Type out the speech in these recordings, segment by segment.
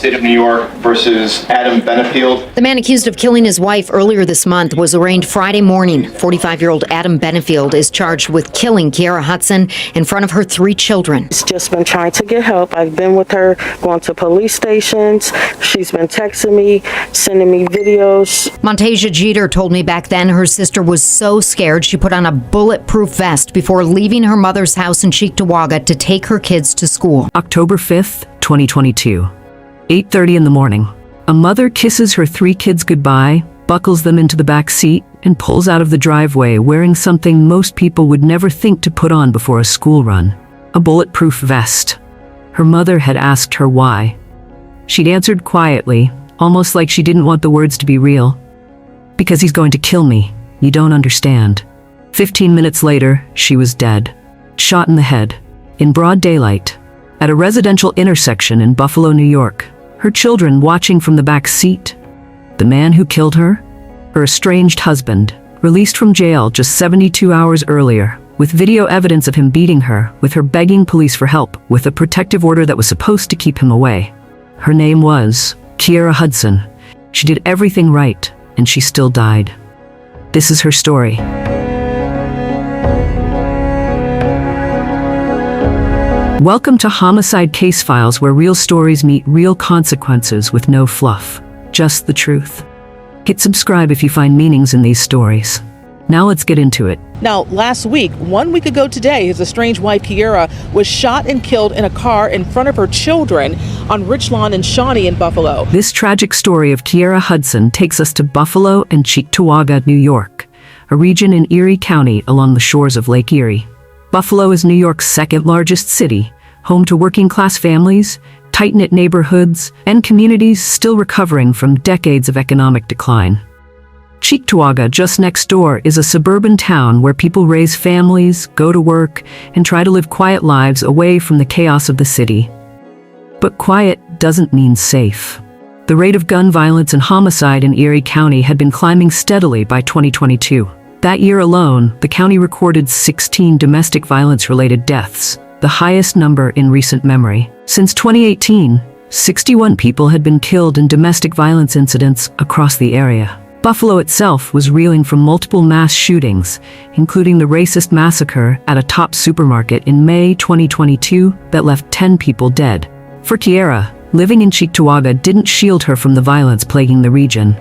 State of New York versus Adam Bennefield. The man accused of killing his wife earlier this month was arraigned Friday morning. 45-year-old Adam Bennefield is charged with killing Keaira Hudson in front of her 3 children. She's just been trying to get help. I've been with her, going to police stations. She's been texting me, sending me videos. Montasia Jeter told me back then her sister was so scared she put on a bulletproof vest before leaving her mother's house in Cheektowaga to take her kids to school. October 5th, 2022. 8:30 in the morning. A mother kisses her 3 kids goodbye, buckles them into the back seat, and pulls out of the driveway wearing something most people would never think to put on before a school run. A bulletproof vest. Her mother had asked her why. She'd answered quietly, almost like she didn't want the words to be real. "Because he's going to kill me. You don't understand." 15 minutes later, she was dead. Shot in the head. In broad daylight. At a residential intersection in Buffalo, New York. Her children watching from the back seat. The man who killed her? Her estranged husband, released from jail just 72 hours earlier, with video evidence of him beating her, with her begging police for help, with a protective order that was supposed to keep him away. Her name was Keaira Hudson. She did everything right, and she still died. This is her story. Welcome to Homicide Case Files, where real stories meet real consequences with no fluff, just the truth. Hit subscribe if you find meanings in these stories. Now let's get into it. Now, last week, 1 week ago today, his estranged wife, Keaira, was shot and killed in a car in front of her children on Rich Lawn and Shawnee in Buffalo. This tragic story of Keaira Hudson takes us to Buffalo and Cheektowaga, New York, a region in Erie County along the shores of Lake Erie. Buffalo is New York's second largest city, home to working-class families, tight-knit neighborhoods, and communities still recovering from decades of economic decline. Cheektowaga, just next door, is a suburban town where people raise families, go to work, and try to live quiet lives away from the chaos of the city. But quiet doesn't mean safe. The rate of gun violence and homicide in Erie County had been climbing steadily by 2022. That year alone, the county recorded 16 domestic violence-related deaths, the highest number in recent memory. Since 2018, 61 people had been killed in domestic violence incidents across the area. Buffalo itself was reeling from multiple mass shootings, including the racist massacre at a Top supermarket in May 2022 that left 10 people dead. For Keaira, living in Cheektowaga didn't shield her from the violence plaguing the region.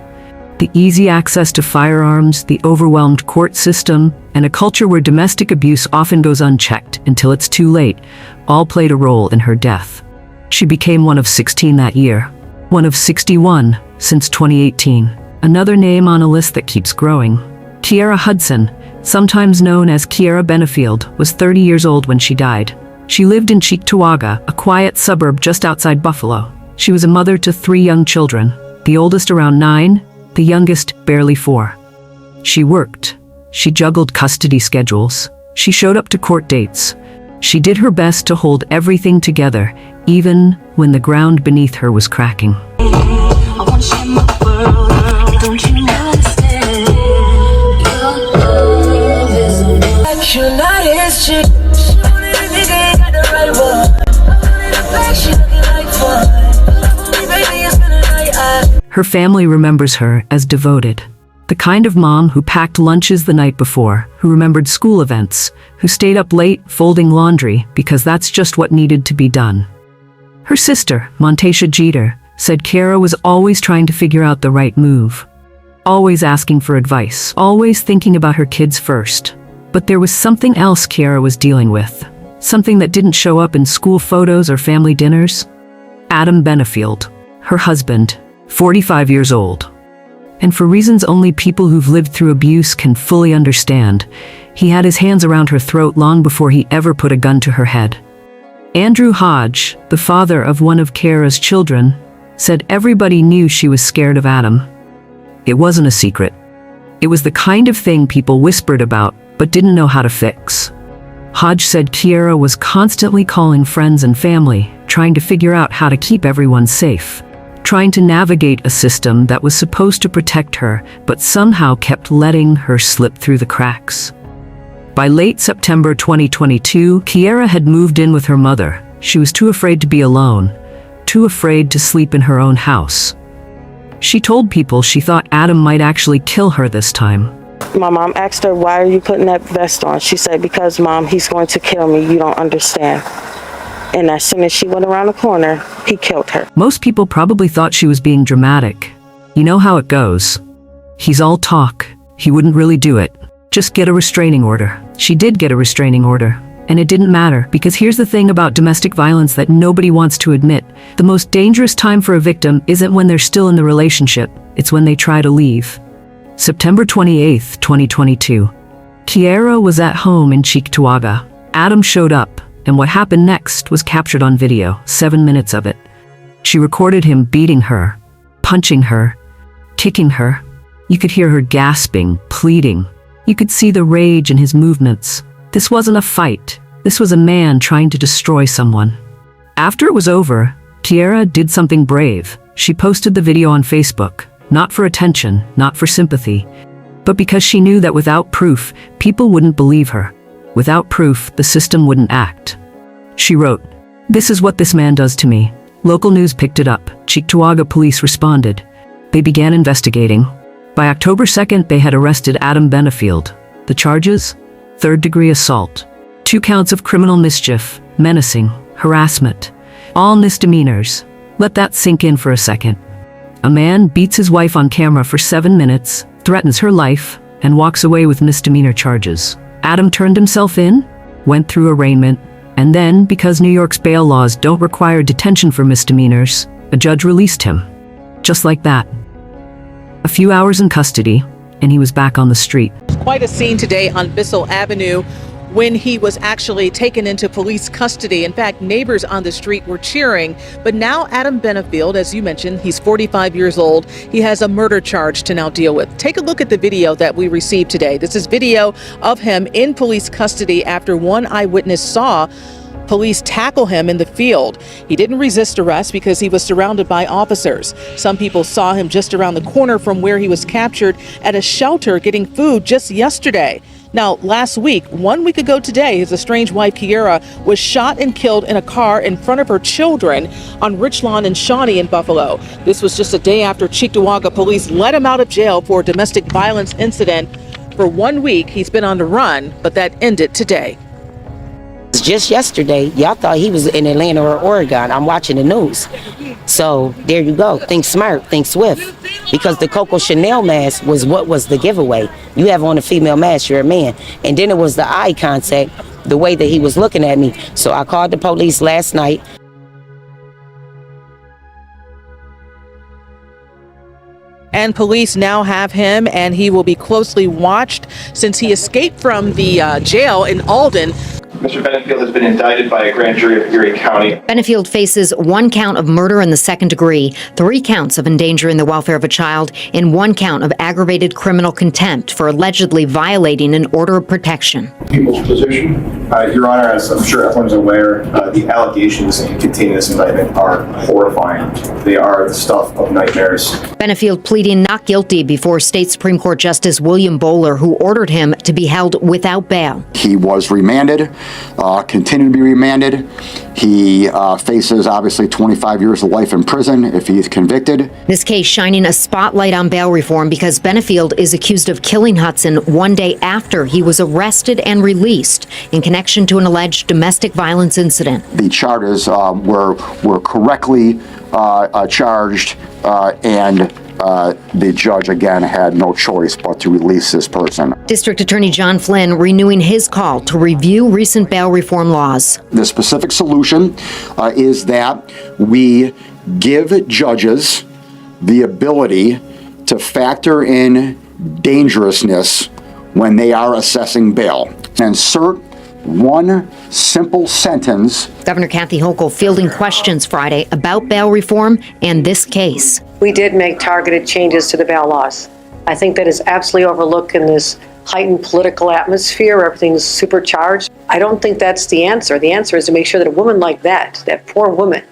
The easy access to firearms, the overwhelmed court system, and a culture where domestic abuse often goes unchecked until it's too late, all played a role in her death. She became one of 16 that year, one of 61 since 2018. Another name on a list that keeps growing. Keaira Hudson, sometimes known as Keaira Bennefield, was 30 years old when she died. She lived in Cheektowaga, a quiet suburb just outside Buffalo. She was a mother to 3 young children, the oldest around 9, the youngest barely 4. She worked. She juggled custody schedules. She showed up to court dates. She did her best to hold everything together, even when the ground beneath her was cracking. I wanna share my world, don't you understand? Your love is a you're not his chick. Don't even think I ain't got the right one. I'm in a back, she looking like fun. Baby, it's been a night. Her family remembers her as devoted. The kind of mom who packed lunches the night before, who remembered school events, who stayed up late folding laundry because that's just what needed to be done. Her sister, Montasia Jeter, said Keaira was always trying to figure out the right move. Always asking for advice, always thinking about her kids first. But there was something else Keaira was dealing with. Something that didn't show up in school photos or family dinners. Adam Bennefield, her husband, 45 years old. And for reasons only people who've lived through abuse can fully understand, he had his hands around her throat long before he ever put a gun to her head. Andrew Hodge, the father of one of Keaira's children, said everybody knew she was scared of Adam. It wasn't a secret. It was the kind of thing people whispered about, but didn't know how to fix. Hodge said Keaira was constantly calling friends and family, trying to figure out how to keep everyone safe. Trying to navigate a system that was supposed to protect her, but somehow kept letting her slip through the cracks. By late September 2022, Keaira had moved in with her mother. She was too afraid to be alone, too afraid to sleep in her own house. She told people she thought Adam might actually kill her this time. My mom asked her, why are you putting that vest on? She said, because Mom, he's going to kill me. You don't understand. And as soon as she went around the corner, he killed her. Most people probably thought she was being dramatic. You know how it goes. He's all talk. He wouldn't really do it. Just get a restraining order. She did get a restraining order. And it didn't matter, because here's the thing about domestic violence that nobody wants to admit. The most dangerous time for a victim isn't when they're still in the relationship. It's when they try to leave. September 28th, 2022. Kiara was at home in Cheektowaga. Adam showed up, and what happened next was captured on video, 7 minutes of it. She recorded him beating her, punching her, kicking her. You could hear her gasping, pleading. You could see the rage in his movements. This wasn't a fight. This was a man trying to destroy someone. After it was over, Kiara did something brave. She posted the video on Facebook, not for attention, not for sympathy, but because she knew that without proof, people wouldn't believe her. Without proof, the system wouldn't act. She wrote, "This is what this man does to me." Local news picked it up. Cheektowaga police responded. They began investigating. By October 2nd, they had arrested Adam Bennefield. The charges? Third-degree assault, 2 counts of criminal mischief, menacing, harassment, all misdemeanors. Let that sink in for a second. A man beats his wife on camera for 7 minutes, threatens her life, and walks away with misdemeanor charges. Adam turned himself in, went through arraignment, and then, because New York's bail laws don't require detention for misdemeanors, a judge released him. Just like that. A few hours in custody, and he was back on the street. Quite a scene today on Bissell Avenue when he was actually taken into police custody. In fact, neighbors on the street were cheering. But now Adam Bennefield, as you mentioned, he's 45 years old. He has a murder charge to now deal with. Take a look at the video that we received today. This is video of him in police custody after one eyewitness saw police tackle him in the field. He didn't resist arrest because he was surrounded by officers. Some people saw him just around the corner from where he was captured at a shelter getting food just yesterday. Now, last week, 1 week ago today, his estranged wife, Kiara, was shot and killed in a car in front of her children on Richlawn and Shawnee in Buffalo. This was just a day after Cheektowaga police let him out of jail for a domestic violence incident. For 1 week, he's been on the run, but that ended today. Just yesterday, y'all thought he was in Atlanta or Oregon. I'm watching the news. So there you go. Think smart, think swift. Because the Coco Chanel mask was what was the giveaway. You have on a female mask, you're a man. And then it was the eye contact, the way that he was looking at me. So I called the police last night. And police now have him, and he will be closely watched since he escaped from the jail in Alden. Mr. Bennefield has been indicted by a grand jury of Erie County. Bennefield faces 1 count of murder in the 2nd degree, 3 counts of endangering the welfare of a child, and 1 count of aggravated criminal contempt for allegedly violating an order of protection. People's position. Your Honor, as I'm sure everyone's aware, the allegations contained in this indictment are horrifying. They are the stuff of nightmares. Bennefield pleading not guilty before State Supreme Court Justice William Bowler, who ordered him to be held without bail. He was remanded, continued to be remanded. He faces obviously 25 years of life in prison if he is convicted. This case shining a spotlight on bail reform because Bennefield is accused of killing Hudson 1 day after he was arrested and released in connection to an alleged domestic violence incident. The charges were correctly charged, and the judge again had no choice but to release this person. District Attorney John Flynn renewing his call to review recent bail reform laws. The specific solution is that we give judges the ability to factor in dangerousness when they are assessing bail. Insert 1 simple sentence. Governor Kathy Hochul fielding questions Friday about bail reform and this case. We did make targeted changes to the bail laws. I think that is absolutely overlooked in this heightened political atmosphere where everything's supercharged. I don't think that's the answer. The answer is to make sure that a woman like that poor woman,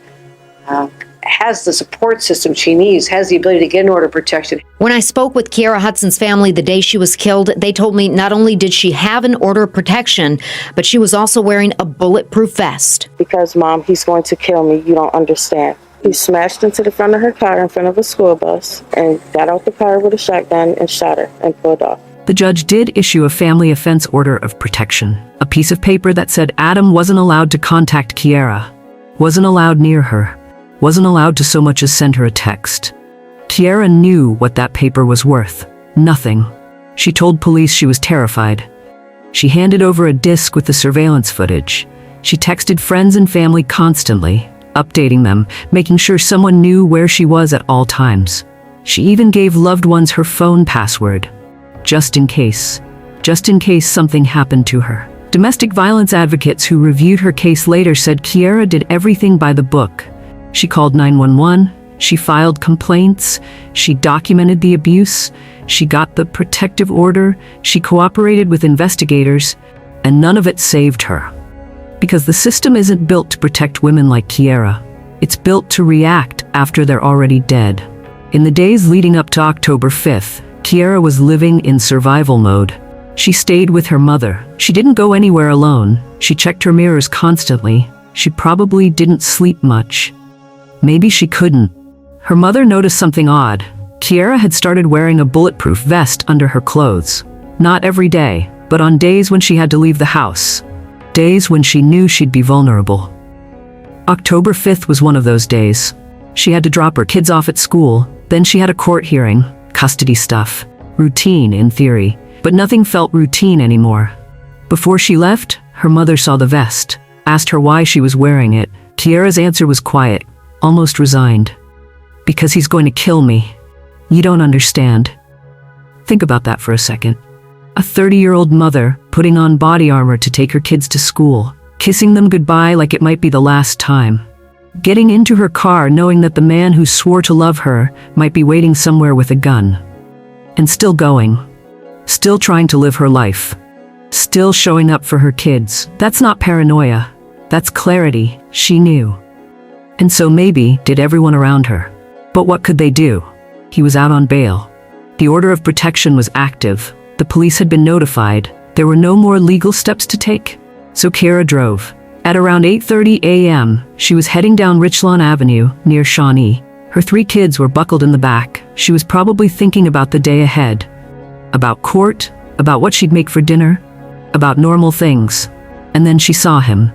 has the support system she needs, has the ability to get an order of protection. When I spoke with Kiara Hudson's family the day she was killed, they told me not only did she have an order of protection, but she was also wearing a bulletproof vest. Because Mom, he's going to kill me. You don't understand. He smashed into the front of her car in front of a school bus and got out the car with a shotgun and shot her and pulled off. The judge did issue a family offense order of protection, a piece of paper that said Adam wasn't allowed to contact Kiara, wasn't allowed near her, wasn't allowed to so much as send her a text. Kiara knew what that paper was worth. Nothing. She told police she was terrified. She handed over a disc with the surveillance footage. She texted friends and family constantly, updating them, making sure someone knew where she was at all times. She even gave loved ones her phone password, just in case something happened to her. Domestic violence advocates who reviewed her case later said Kiara did everything by the book. She called 911, she filed complaints, she documented the abuse, she got the protective order, she cooperated with investigators, and none of it saved her. Because the system isn't built to protect women like Kiara. It's built to react after they're already dead. In the days leading up to October 5th, Kiara was living in survival mode. She stayed with her mother. She didn't go anywhere alone. She checked her mirrors constantly. She probably didn't sleep much. Maybe she couldn't. Her mother noticed something odd. Kiara had started wearing a bulletproof vest under her clothes. Not every day, but on days when she had to leave the house. Days when she knew she'd be vulnerable. October 5th was one of those days. She had to drop her kids off at school. Then she had a court hearing. Custody stuff. Routine in theory, but nothing felt routine anymore. Before she left, her mother saw the vest, asked her why she was wearing it. Kiara's answer was quiet, almost resigned. Because he's going to kill me. You don't understand. Think about that for a second. A 30-year-old mother putting on body armor to take her kids to school, kissing them goodbye like it might be the last time. Getting into her car knowing that the man who swore to love her might be waiting somewhere with a gun. And still going. Still trying to live her life. Still showing up for her kids. That's not paranoia. That's clarity. She knew. And so maybe did everyone around her. But what could they do? He was out on bail. The order of protection was active. The police had been notified. There were no more legal steps to take. So Kiara drove. At around 8:30 a.m., she was heading down Richlawn Avenue, near Shawnee. Her 3 kids were buckled in the back. She was probably thinking about the day ahead. About court, about what she'd make for dinner, about normal things. And then she saw him.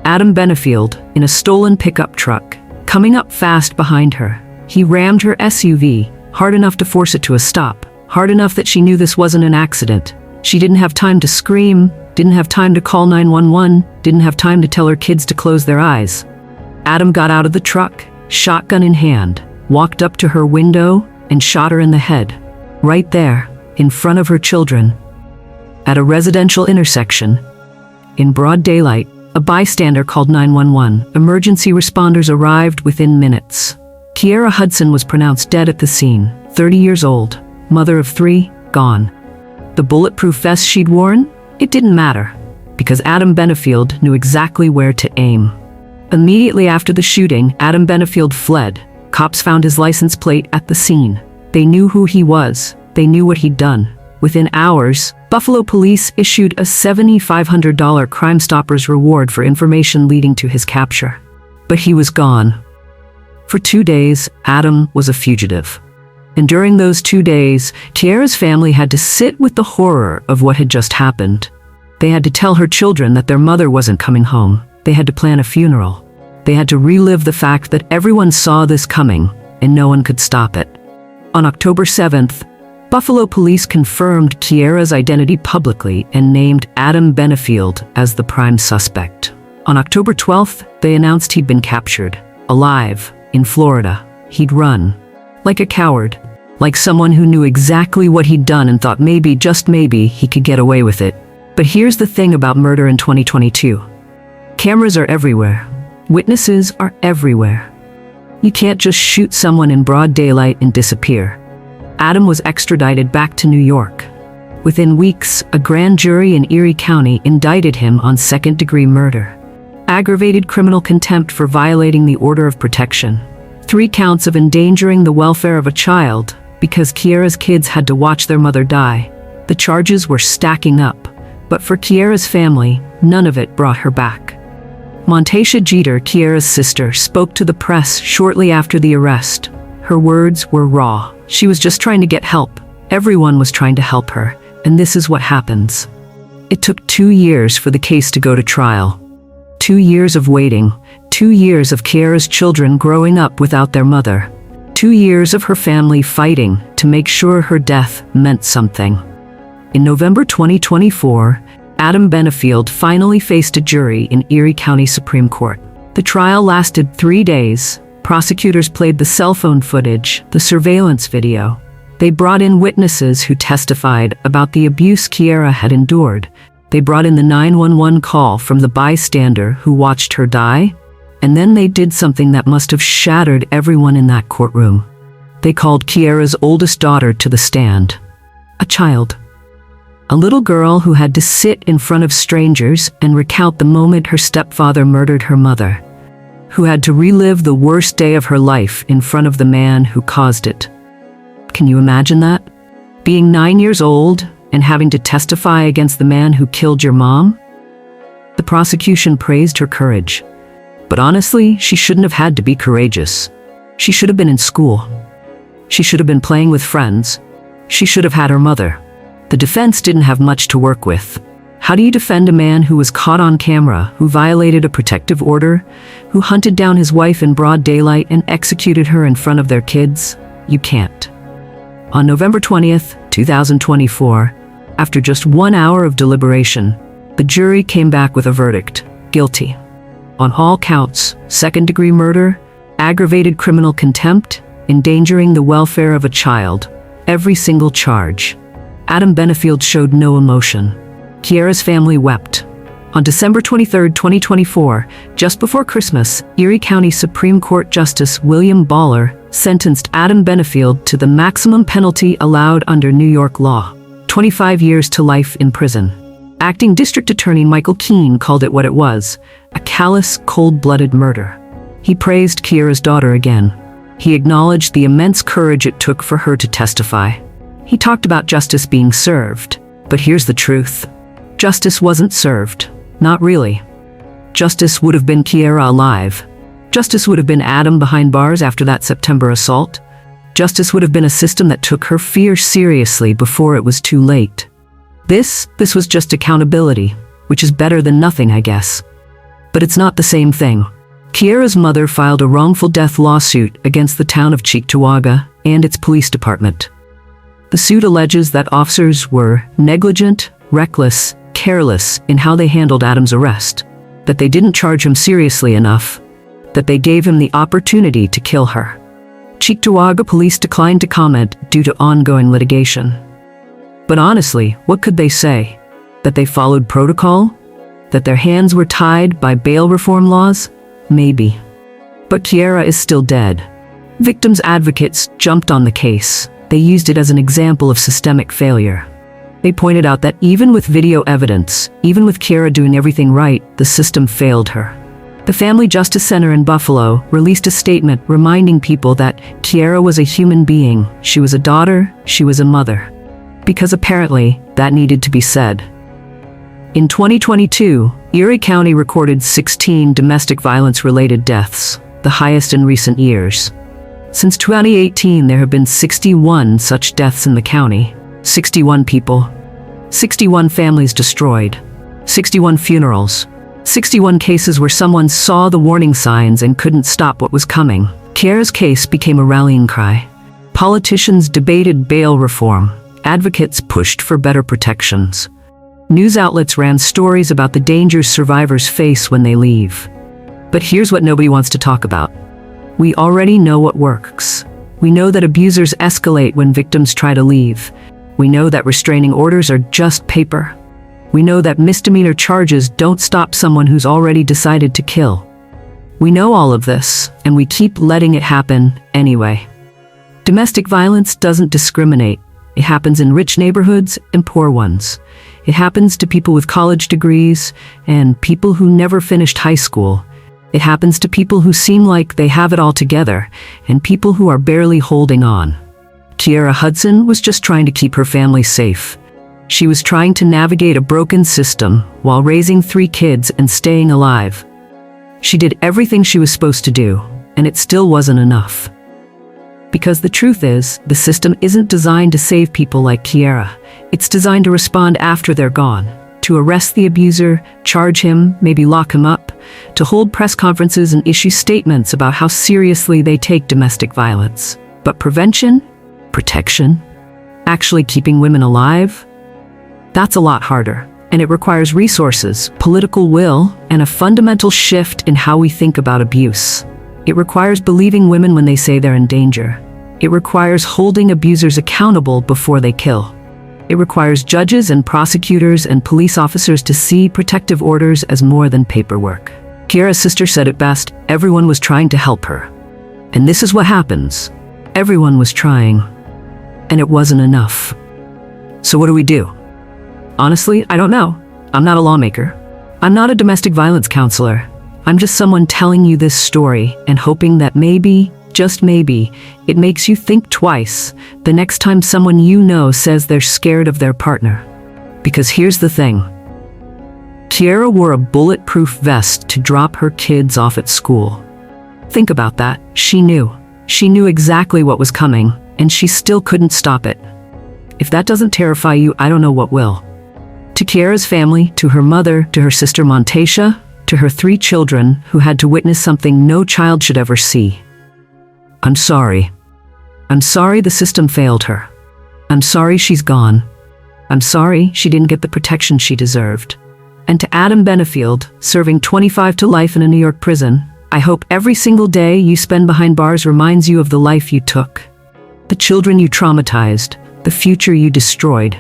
Adam Bennefield, in a stolen pickup truck, coming up fast behind her. He rammed her SUV, hard enough to force it to a stop, hard enough that she knew this wasn't an accident. She didn't have time to scream, didn't have time to call 911, didn't have time to tell her kids to close their eyes. Adam got out of the truck, shotgun in hand, walked up to her window, and shot her in the head. Right there, in front of her children. At a residential intersection. In broad daylight, a bystander called 911. Emergency responders arrived within minutes. Keaira Hudson was pronounced dead at the scene, 30 years old, mother of 3, gone. The bulletproof vest she'd worn? It didn't matter, because Adam Bennefield knew exactly where to aim. Immediately after the shooting, Adam Bennefield fled. Cops found his license plate at the scene. They knew who he was. They knew what he'd done. Within hours, Buffalo police issued a $7,500 Crime Stoppers reward for information leading to his capture. But he was gone. For 2 days, Adam was a fugitive. And during those 2 days, Kiara's family had to sit with the horror of what had just happened. They had to tell her children that their mother wasn't coming home. They had to plan a funeral. They had to relive the fact that everyone saw this coming, and no one could stop it. On October 7th, Buffalo police confirmed Kiara's identity publicly and named Adam Bennefield as the prime suspect. On October 12th, they announced he'd been captured, alive, in Florida. He'd run. Like a coward. Like someone who knew exactly what he'd done and thought maybe, just maybe, he could get away with it. But here's the thing about murder in 2022. Cameras are everywhere. Witnesses are everywhere. You can't just shoot someone in broad daylight and disappear. Adam was extradited back to New York. Within weeks, a grand jury in Erie County indicted him on second-degree murder, aggravated criminal contempt for violating the order of protection, 3 counts of endangering the welfare of a child because Kiara's kids had to watch their mother die. The charges were stacking up, but for Kiara's family, none of it brought her back. Montacia Jeter, Kiara's sister, spoke to the press shortly after the arrest. Her words were raw. She was just trying to get help. Everyone was trying to help her, and this is what happens. It took 2 years for the case to go to trial. 2 years of waiting, 2 years of Kiara's children growing up without their mother. 2 years of her family fighting to make sure her death meant something. In November 2024, Adam Bennefield finally faced a jury in Erie County Supreme Court. The trial lasted 3 days. Prosecutors played the cell phone footage, the surveillance video. They brought in witnesses who testified about the abuse Kiara had endured. They brought in the 911 call from the bystander who watched her die. And then they did something that must have shattered everyone in that courtroom. They called Kiara's oldest daughter to the stand. A child. A little girl who had to sit in front of strangers and recount the moment her stepfather murdered her mother. Who had to relive the worst day of her life in front of the man who caused it. Can you imagine that? Being 9 years old and having to testify against the man who killed your mom? The prosecution praised her courage. But honestly, she shouldn't have had to be courageous. She should have been in school. She should have been playing with friends. She should have had her mother. The defense didn't have much to work with. How do you defend a man who was caught on camera, who violated a protective order, who hunted down his wife in broad daylight and executed her in front of their kids? You can't. On November 20th, 2024, after just 1 hour of deliberation, the jury came back with a verdict: guilty. On all counts: second-degree murder, aggravated criminal contempt, endangering the welfare of a child. Every single charge. Adam Bennefield showed no emotion. Kiara's family wept. On December 23, 2024, just before Christmas, Erie County Supreme Court Justice William Baller sentenced Adam Bennefield to the maximum penalty allowed under New York law: 25 years to life in prison. Acting District Attorney Michael Keene called it what it was: a callous, cold-blooded murder. He praised Kiara's daughter again. He acknowledged the immense courage it took for her to testify. He talked about justice being served. But here's the truth. Justice wasn't served. Not really. Justice would have been Kiara alive. Justice would have been Adam behind bars after that September assault. Justice would have been a system that took her fear seriously before it was too late. This was just accountability, which is better than nothing, I guess. But it's not the same thing. Kiara's mother filed a wrongful death lawsuit against the town of Cheektowaga and its police department. The suit alleges that officers were negligent, reckless, careless in how they handled Adam's arrest, that they didn't charge him seriously enough, that they gave him the opportunity to kill her. Cheektowaga police declined to comment due to ongoing litigation. But honestly, what could they say? That they followed protocol? That their hands were tied by bail reform laws? Maybe. But Kiara is still dead. Victims' advocates jumped on the case. They used it as an example of systemic failure. They pointed out that even with video evidence, even with Kiara doing everything right, the system failed her. The Family Justice Center in Buffalo released a statement reminding people that Kiara was a human being. She was a daughter, she was a mother. Because apparently, that needed to be said. In 2022, Erie County recorded 16 domestic violence-related deaths, the highest in recent years. Since 2018, there have been 61 such deaths in the county. 61 people. 61 families destroyed. 61 funerals. 61 cases where someone saw the warning signs and couldn't stop what was coming. Kiara's case became a rallying cry. Politicians debated bail reform. Advocates pushed for better protections. News outlets ran stories about the dangers survivors face when they leave. But here's what nobody wants to talk about. We already know what works. We know that abusers escalate when victims try to leave. We know that restraining orders are just paper. We know that misdemeanor charges don't stop someone who's already decided to kill. We know all of this, and we keep letting it happen anyway. Domestic violence doesn't discriminate. It happens in rich neighborhoods and poor ones. It happens to people with college degrees and people who never finished high school. It happens to people who seem like they have it all together and people who are barely holding on. Keaira Hudson was just trying to keep her family safe. She was trying to navigate a broken system while raising 3 kids and staying alive. She did everything she was supposed to do, and it still wasn't enough. Because the truth is, the system isn't designed to save people like Kiara. It's designed to respond after they're gone, to arrest the abuser, charge him, maybe lock him up, to hold press conferences and issue statements about how seriously they take domestic violence. But prevention, protection, actually keeping women alive, that's a lot harder. And it requires resources, political will, and a fundamental shift in how we think about abuse. It requires believing women when they say they're in danger. It requires holding abusers accountable before they kill. It requires judges and prosecutors and police officers to see protective orders as more than paperwork. Kiara's sister said it best, everyone was trying to help her. And this is what happens. Everyone was trying, and it wasn't enough. So what do we do? Honestly, I don't know. I'm not a lawmaker. I'm not a domestic violence counselor. I'm just someone telling you this story and hoping that maybe, just maybe, it makes you think twice the next time someone you know says they're scared of their partner. Because here's the thing. Kiara wore a bulletproof vest to drop her kids off at school. Think about that. She knew. She knew exactly what was coming, and she still couldn't stop it. If that doesn't terrify you, I don't know what will. To Kiara's family, to her mother, to her sister Montacia, to her 3 children who had to witness something no child should ever see. I'm sorry. I'm sorry the system failed her. I'm sorry she's gone. I'm sorry she didn't get the protection she deserved. And to Adam Bennefield, serving 25 to life in a New York prison, I hope every single day you spend behind bars reminds you of the life you took, the children you traumatized, the future you destroyed.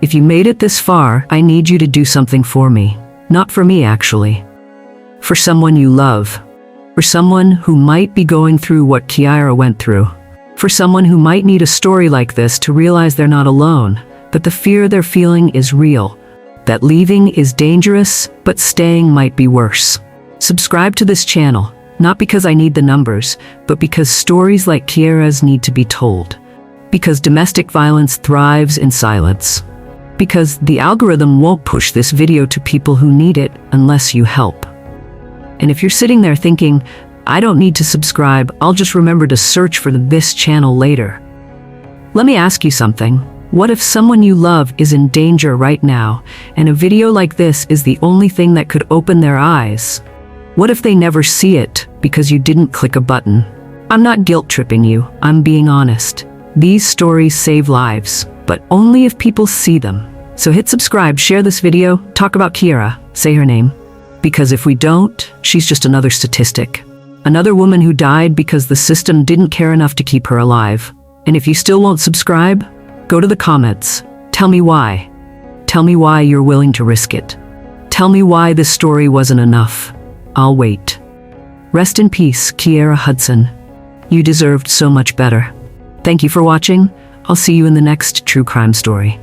If you made it this far, I need you to do something for me. Not for me, actually. For someone you love. For someone who might be going through what Kiara went through. For someone who might need a story like this to realize they're not alone, that the fear they're feeling is real, that leaving is dangerous, but staying might be worse. Subscribe to this channel, not because I need the numbers, but because stories like Kiara's need to be told. Because domestic violence thrives in silence. Because the algorithm won't push this video to people who need it unless you help. And if you're sitting there thinking, I don't need to subscribe, I'll just remember to search for this channel later. Let me ask you something. What if someone you love is in danger right now, and a video like this is the only thing that could open their eyes? What if they never see it because you didn't click a button? I'm not guilt-tripping you, I'm being honest. These stories save lives, but only if people see them. So hit subscribe, share this video, talk about Kiara, say her name. Because if we don't, she's just another statistic. Another woman who died because the system didn't care enough to keep her alive. And if you still won't subscribe, go to the comments. Tell me why. Tell me why you're willing to risk it. Tell me why this story wasn't enough. I'll wait. Rest in peace, Keaira Hudson. You deserved so much better. Thank you for watching. I'll see you in the next true crime story.